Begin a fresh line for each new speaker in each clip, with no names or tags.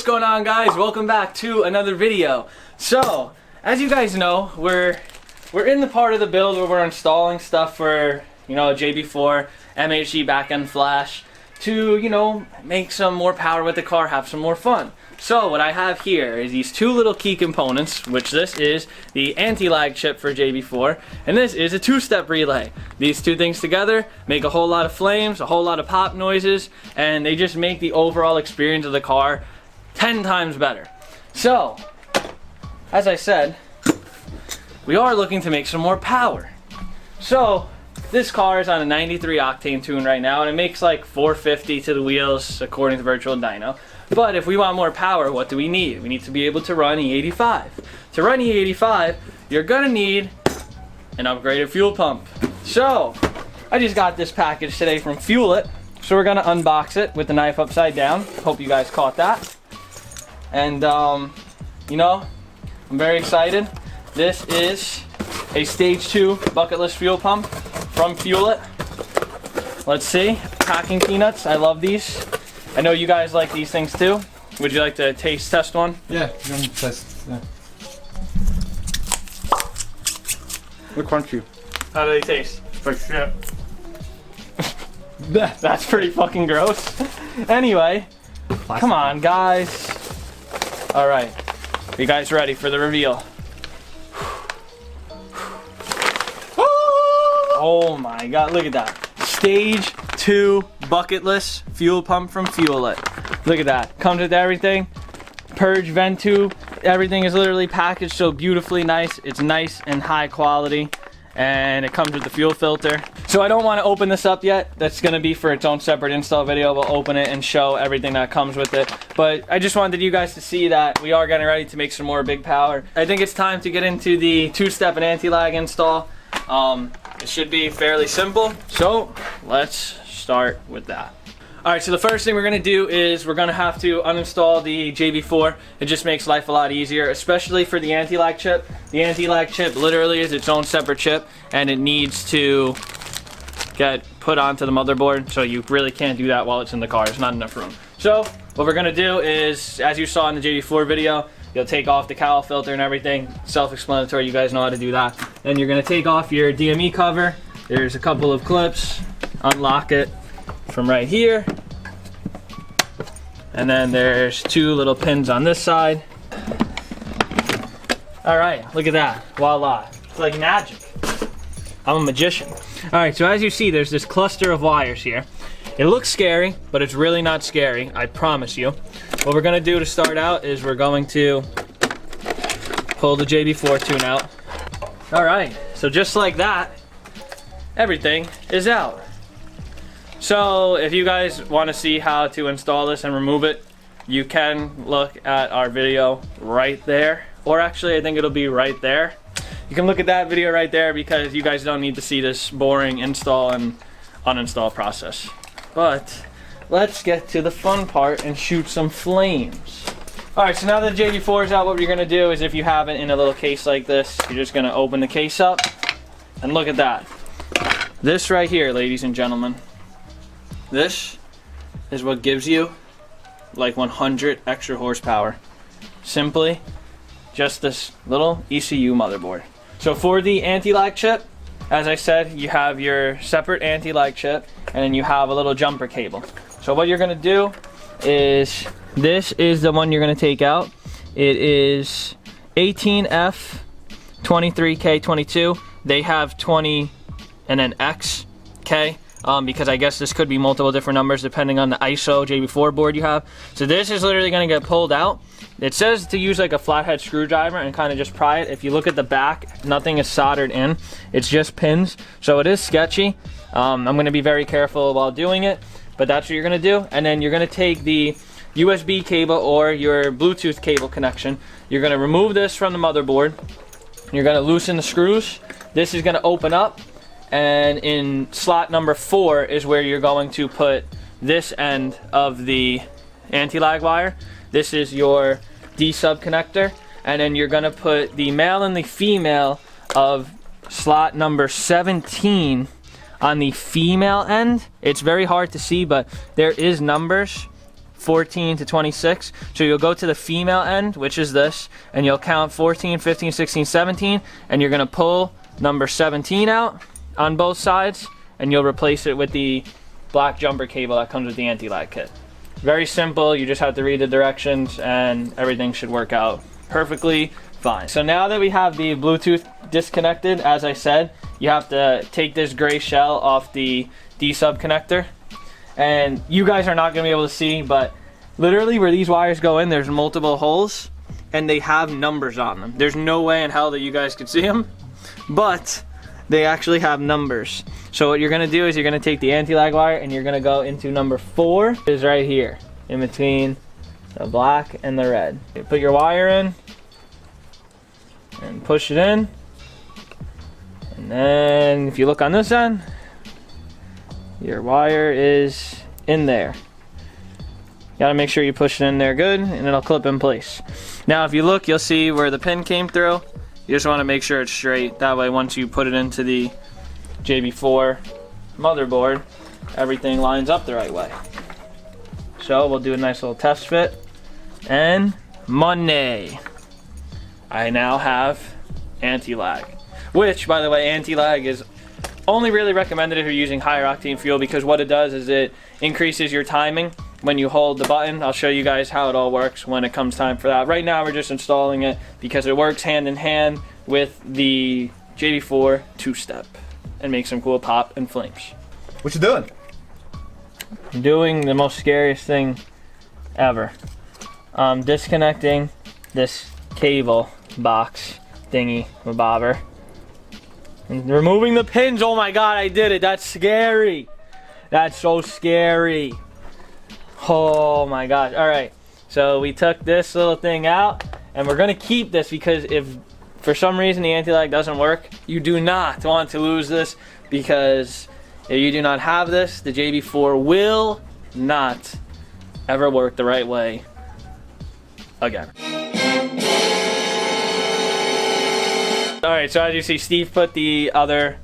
going on, guys? Welcome back to another video. So, as you guys know, we're in the part of the build where we're installing stuff for, a JB4 MHD back-end flash to, make some more power with the car, have some more fun. So what I have here is these two little key components, which this is the anti-lag chip for JB4, and this is a two-step relay. These two things together make a whole lot of flames, a whole lot of pop noises, and they just make the overall experience of the car 10 times better. So, as I said, we are looking to make some more power. So, this car is on a 93 octane tune right now, and it makes like 450 to the wheels according to Virtual Dyno. But if we want more power, what do we need? We need to be able to run E85. To run E85, you're gonna need an upgraded fuel pump. So, I just got this package today from Fuel It. So we're gonna unbox it with the knife upside down. Hope you guys caught that. And, I'm very excited. This is a Stage 2 bucketless fuel pump from Fuel It. Let's see, packing peanuts, I love these. I know you guys like these things too. Would you like to taste test one?
Yeah, you want to test. Yeah. They're crunchy.
How do they taste?
It's like shit.
That's pretty fucking gross. Anyway, come on, guys. All right, are you guys ready for the reveal? Oh my god, look at that. Stage 2 bucketless fuel pump from Fuel It. Look at that. Comes with everything. Purge vent tube. Everything is literally packaged so beautifully nice. It's nice and high quality. And it comes with the fuel filter. So I don't want to open this up yet. That's going to be for its own separate install video. We'll open it and show everything that comes with it. But I just wanted you guys to see that we are getting ready to make some more big power. I think it's time to get into the two-step and anti-lag install. It should be fairly simple. So let's start with that. Alright, so the first thing we're going to do is we're going to have to uninstall the JB4. It just makes life a lot easier, especially for the anti-lag chip. The anti-lag chip literally is its own separate chip, and it needs to get put onto the motherboard, so you really can't do that while it's in the car. There's not enough room. So what we're going to do is, as you saw in the JB4 video, you'll take off the cowl filter and everything. Self-explanatory, you guys know how to do that. Then you're going to take off your DME cover. There's a couple of clips. Unlock it from right here. And then there's two little pins on this side. Alright, look at that. Voila. It's like magic. I'm a magician. Alright, so as you see, there's this cluster of wires here. It looks scary, but it's really not scary, I promise you. What we're gonna do to start out is we're going to pull the JB4 tune out. Alright, so just like that, everything is out. So if you guys want to see how to install this and remove it, you can look at our video right there. Or actually, I think it'll be right there. You can look at that video right there because you guys don't need to see this boring install and uninstall process. But let's get to the fun part and shoot some flames. Alright, so now that the JB4 is out, what you're going to do is, if you have it in a little case like this, you're just going to open the case up and look at that. This right here, ladies and gentlemen, this is what gives you like 100 extra horsepower. Simply just this little ECU motherboard. So for the anti-lag chip, as I said, you have your separate anti-lag chip, and then you have a little jumper cable. So what you're gonna do is, this is the one you're gonna take out. It is 18F23K22. They have 20 and then XK. Because I guess this could be multiple different numbers depending on the ISO JB4 board you have. So this is literally going to get pulled out. It says to use like a flathead screwdriver and kind of just pry it. If you look at the back, nothing is soldered in. It's just pins. So it is sketchy. I'm going to be very careful while doing it, but that's what you're going to do. And then you're going to take the USB cable or your Bluetooth cable connection. You're going to remove this from the motherboard. You're going to loosen the screws. This is going to open up. And in slot number 4 is where you're going to put this end of the anti-lag wire. This is your D-sub connector. And then you're going to put the male and the female of slot number 17 on the female end. It's very hard to see, but there is numbers 14 to 26. So you'll go to the female end, which is this, and you'll count 14, 15, 16, 17, and you're gonna pull number 17 out on both sides, and you'll replace it with the black jumper cable that comes with the anti-lag kit. Very simple, you just have to read the directions and everything should work out perfectly fine. So now that we have the Bluetooth disconnected, as I said, you have to take this gray shell off the D-sub connector. And you guys are not gonna be able to see, but literally where these wires go in, there's multiple holes and they have numbers on them. There's no way in hell that you guys could see them, but they actually have numbers. So what you're gonna do is you're gonna take the anti-lag wire and you're gonna go into number 4, is right here, in between the black and the red. You put your wire in and push it in. And then if you look on this end, your wire is in there. You gotta make sure you push it in there good and it'll clip in place. Now if you look, you'll see where the pin came through. You just wanna make sure it's straight. That way once you put it into the JB4 motherboard, everything lines up the right way. So we'll do a nice little test fit. And money. I now have anti-lag. Which, by the way, anti-lag is only really recommended if you're using higher octane fuel, because what it does is it increases your timing when you hold the button. I'll show you guys how it all works when it comes time for that. Right now we're just installing it because it works hand in hand with the JB4 two-step and makes some cool pop and flames.
What you doing?
I'm doing the most scariest thing ever. Disconnecting this cable box thingy with bobber. And removing the pins. Oh my god, I did it. That's scary. That's so scary. Oh my gosh. Alright, so we took this little thing out and we're gonna keep this because if for some reason the anti-lag doesn't work, you do not want to lose this, because if you do not have this, the JB4 will not ever work the right way again. Alright, so as you see, Steve put the other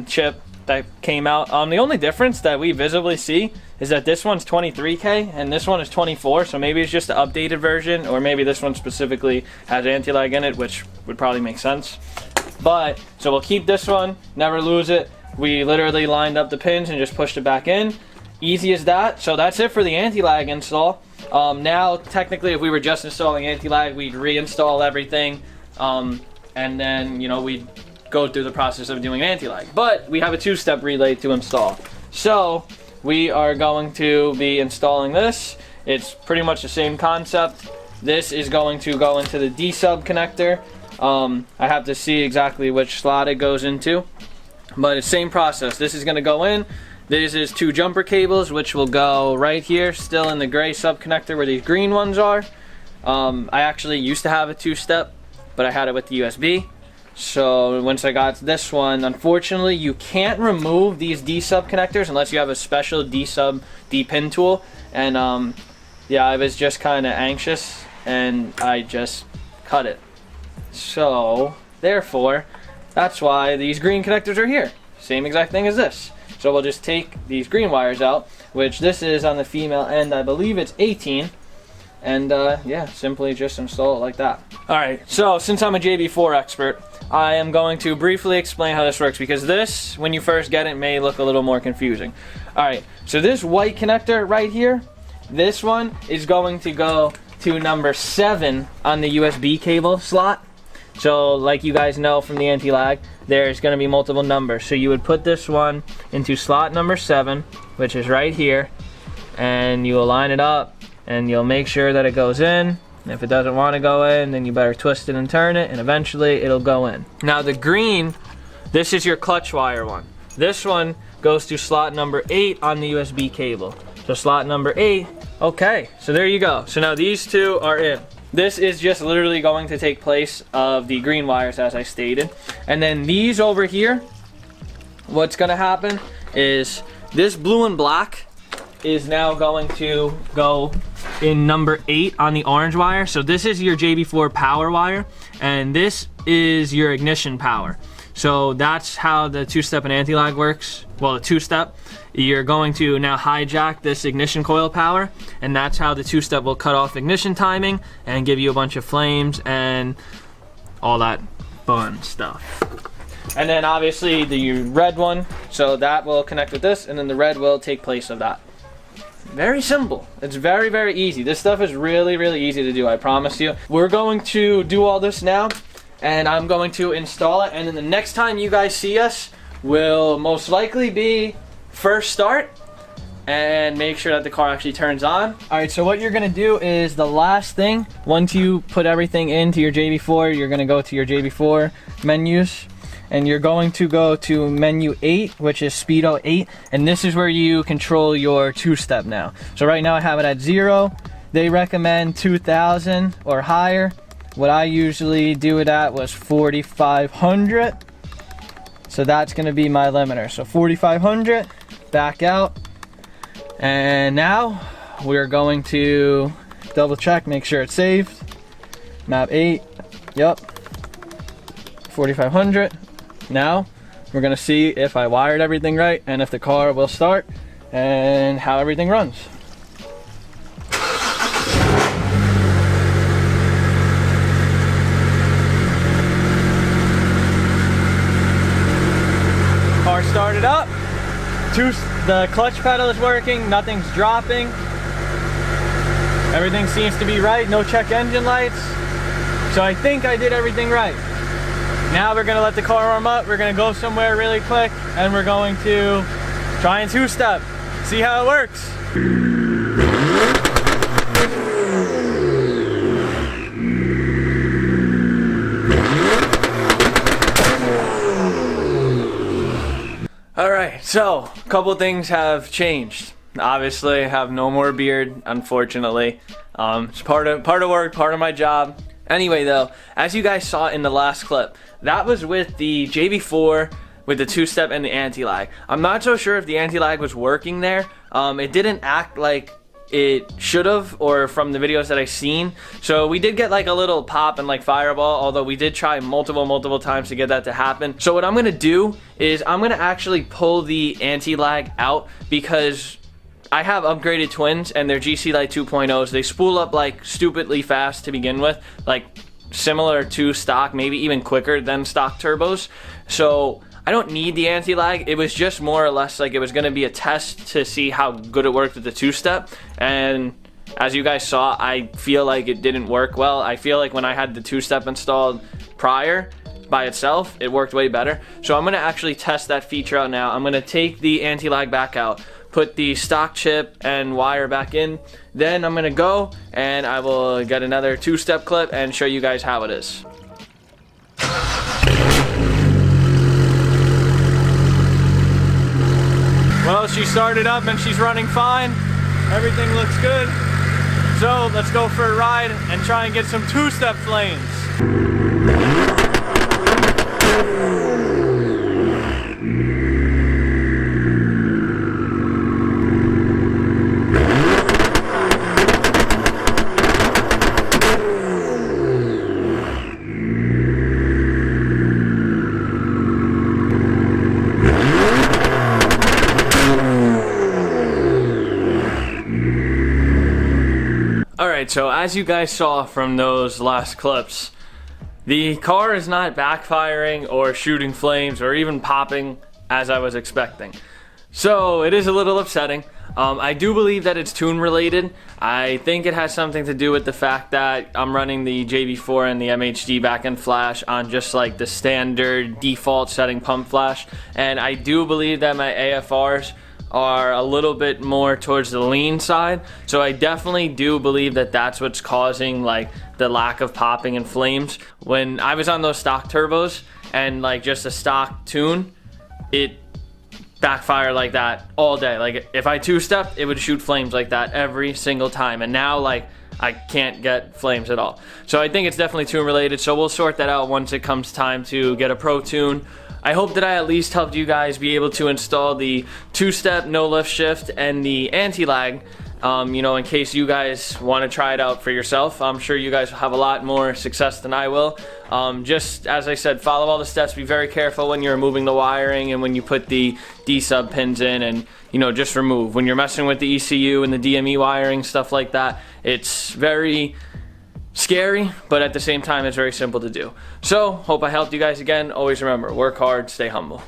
chip that came out. The only difference that we visibly see is that this one's 23K and this one is 24, so maybe it's just the updated version, or maybe this one specifically has anti-lag in it, which would probably make sense. But, so we'll keep this one, never lose it. We literally lined up the pins and just pushed it back in. Easy as that. So that's it for the anti-lag install. Now, technically, if we were just installing anti-lag, we'd reinstall everything. And then, you know, we'd go through the process of doing anti-lag. But we have a two-step relay to install. So we are going to be installing this. It's pretty much the same concept. This is going to go into the D-sub connector. I have to see exactly which slot it goes into, but it's same process. This is going to go in. This is 2 jumper cables, which will go right here, still in the gray sub connector where these green ones are. I actually used to have a 2-step, but I had it with the USB. So once I got this one, unfortunately you can't remove these D-sub connectors unless you have a special D-sub D-pin tool. And yeah, I was just kind of anxious and I just cut it. So therefore, that's why these green connectors are here. Same exact thing as this. So we'll just take these green wires out, which this is on the female end, I believe it's 18. And yeah, simply just install it like that. Alright, so since I'm a JB4 expert, I am going to briefly explain how this works, because this, when you first get it, may look a little more confusing. Alright, so this white connector right here, this one is going to go to number 7 on the USB cable slot. So like you guys know from the anti-lag, there's going to be multiple numbers. So you would put this one into slot number 7, which is right here, and you will line it up and you'll make sure that it goes in. If it doesn't want to go in, then you better twist it and turn it, and eventually it'll go in. Now the green, this is your clutch wire one. This one goes to slot number 8 on the USB cable. So slot number 8, okay, so there you go. So now these two are in. This is just literally going to take place of the green wires, as I stated. And then these over here, what's gonna happen is this blue and black is now going to go in number 8 on the orange wire. So this is your JB4 power wire, and this is your ignition power. So that's how the two-step and anti-lag works. Well, the two-step, you're going to now hijack this ignition coil power, and that's how the two-step will cut off ignition timing and give you a bunch of flames and all that fun stuff. And then obviously the red one, so that will connect with this, and then the red will take place of that. Very simple. It's very, very easy. This stuff is really, really easy to do, I promise you. We're going to do all this now, and I'm going to install it, and then the next time you guys see us will most likely be first start, and make sure that the car actually turns on. Alright, so what you're gonna do is the last thing, once you put everything into your JB4, you're gonna go to your JB4 menus, and you're going to go to menu 8, which is Speedo 8, and this is where you control your two-step now. So right now I have it at 0. They recommend 2,000 or higher. What I usually do it at was 4,500. So that's gonna be my limiter. So 4,500, back out. And now we're going to double check, make sure it's saved. Map 8, yep, 4,500. Now we're gonna see if I wired everything right and if the car will start and how everything runs. Car started up. The clutch pedal is working, nothing's dropping. Everything seems to be right, no check engine lights. So I think I did everything right. Now we're gonna let the car warm up, we're gonna go somewhere really quick, and we're going to try and two-step, see how it works. Alright, so a couple things have changed. Obviously, I have no more beard, unfortunately. It's part of work, part of my job. Anyway though, as you guys saw in the last clip, that was with the JB4 with the two-step and the anti-lag. I'm not so sure if the anti-lag was working there. It didn't act like it should have, or from the videos that I've seen. So we did get like a little pop and like fireball, although we did try multiple times to get that to happen. So what I'm gonna do is I'm gonna actually pull the anti-lag out, because I have upgraded twins and they're GC Lite 2.0s. They spool up like stupidly fast to begin with, like similar to stock, maybe even quicker than stock turbos. So I don't need the anti-lag. It was just more or less like it was gonna be a test to see how good it worked with the two-step. And as you guys saw, I feel like it didn't work well. I feel like when I had the two-step installed prior by itself, it worked way better. So I'm gonna actually test that feature out now. I'm gonna take the anti-lag back out, put the stock chip and wire back in, then I'm gonna go and I will get another two-step clip and show you guys how it is. Well, she started up and she's running fine. Everything looks good. So let's go for a ride and try and get some two-step flames. Alright, so as you guys saw from those last clips, the car is not backfiring or shooting flames or even popping as I was expecting. So it is a little upsetting. I do believe that it's tune related. I think it has something to do with the fact that I'm running the JB4 and the MHD back-end flash on just like the standard default setting pump flash. And I do believe that my AFRs are a little bit more towards the lean side, so I definitely do believe that that's what's causing like the lack of popping and flames. When I was on those stock turbos and like just a stock tune, it backfired like that all day. Like if I two-stepped, it would shoot flames like that every single time, and now like I can't get flames at all. So I think it's definitely tune related, so we'll sort that out once it comes time to get a pro tune. I hope that I at least helped you guys be able to install the two-step no lift shift and the anti-lag, you know, in case you guys want to try it out for yourself. I'm sure you guys will have a lot more success than I will. Just as I said, follow all the steps. Be very careful when you're removing the wiring and when you put the D-sub pins in, and you know, just remove. When you're messing with the ECU and the DME wiring, stuff like that, it's very scary, but at the same time it's very simple to do. So hope I helped you guys. Again, always remember, work hard, stay humble.